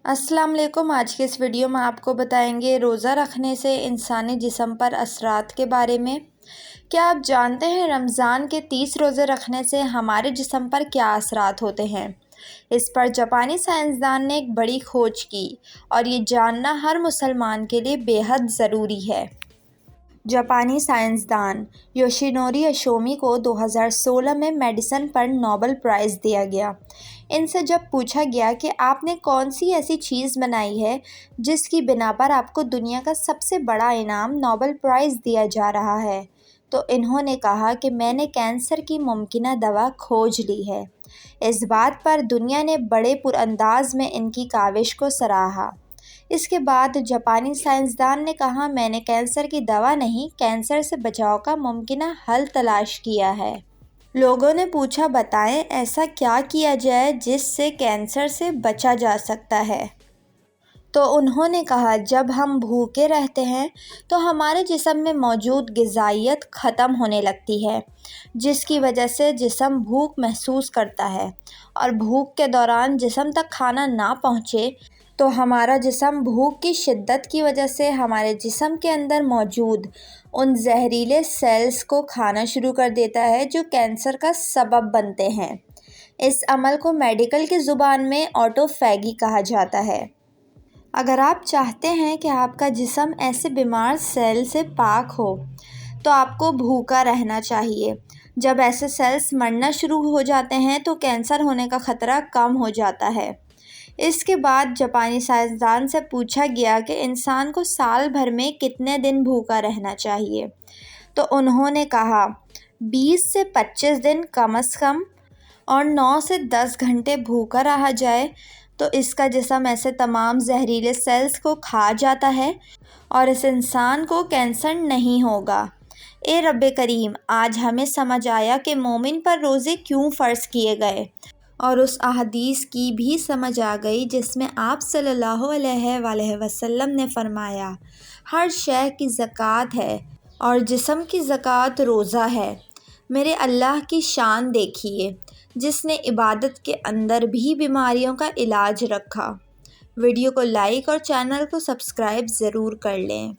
السلام علیکم۔ آج کے اس ویڈیو میں آپ کو بتائیں گے روزہ رکھنے سے انسانی جسم پر اثرات کے بارے میں۔ کیا آپ جانتے ہیں رمضان کے 30 روزے رکھنے سے ہمارے جسم پر کیا اثرات ہوتے ہیں؟ اس پر جاپانی سائنسدان نے ایک بڑی کھوج کی اور یہ جاننا ہر مسلمان کے لیے بے حد ضروری ہے۔ جاپانی سائنسدان یوشینوری اوشومی کو 2016 میں میڈیسن پر نوبل پرائز دیا گیا۔ ان سے جب پوچھا گیا کہ آپ نے کون سی ایسی چیز بنائی ہے جس کی بنا پر آپ کو دنیا کا سب سے بڑا انعام نوبل پرائز دیا جا رہا ہے، تو انہوں نے کہا کہ میں نے کینسر کی ممکنہ دوا کھوج لی ہے۔ اس بات پر دنیا نے بڑے پرانداز میں ان کی کاوش کو سراہا۔ اس کے بعد جاپانی سائنسدان نے کہا، میں نے کینسر کی دوا نہیں، کینسر سے بچاؤ کا ممکنہ حل تلاش کیا ہے۔ لوگوں نے پوچھا، بتائیں ایسا کیا کیا جائے جس سے کینسر سے بچا جا سکتا ہے؟ تو انہوں نے کہا، جب ہم بھوکے رہتے ہیں تو ہمارے جسم میں موجود غذائیت ختم ہونے لگتی ہے، جس کی وجہ سے جسم بھوک محسوس کرتا ہے، اور بھوک کے دوران جسم تک کھانا نہ پہنچے تو ہمارا جسم بھوک کی شدت کی وجہ سے ہمارے جسم کے اندر موجود ان زہریلے سیلز کو کھانا شروع کر دیتا ہے جو کینسر کا سبب بنتے ہیں۔ اس عمل کو میڈیکل کی زبان میں آٹوفیگی کہا جاتا ہے۔ اگر آپ چاہتے ہیں کہ آپ کا جسم ایسے بیمار سیل سے پاک ہو تو آپ کو بھوکا رہنا چاہیے۔ جب ایسے سیلز مرنا شروع ہو جاتے ہیں تو کینسر ہونے کا خطرہ کم ہو جاتا ہے۔ اس کے بعد جاپانی سائنسدان سے پوچھا گیا کہ انسان کو سال بھر میں کتنے دن بھوکا رہنا چاہیے، تو انہوں نے کہا 20 سے 25 دن کم از کم، اور 9 سے 10 گھنٹے بھوکا رہا جائے تو اس کا جسم ایسے تمام زہریلے سیلز کو کھا جاتا ہے اور اس انسان کو کینسر نہیں ہوگا۔ اے رب کریم، آج ہمیں سمجھ آیا کہ مومن پر روزے کیوں فرض کیے گئے، اور اس احادیث کی بھی سمجھ آ گئی جس میں آپ صلی اللہ علیہ وآلہ وسلم نے فرمایا، ہر شے کی زکوٰۃ ہے اور جسم کی زکوٰۃ روزہ ہے۔ میرے اللہ کی شان دیکھیے، جس نے عبادت کے اندر بھی بیماریوں کا علاج رکھا۔ ویڈیو کو لائک اور چینل کو سبسکرائب ضرور کر لیں۔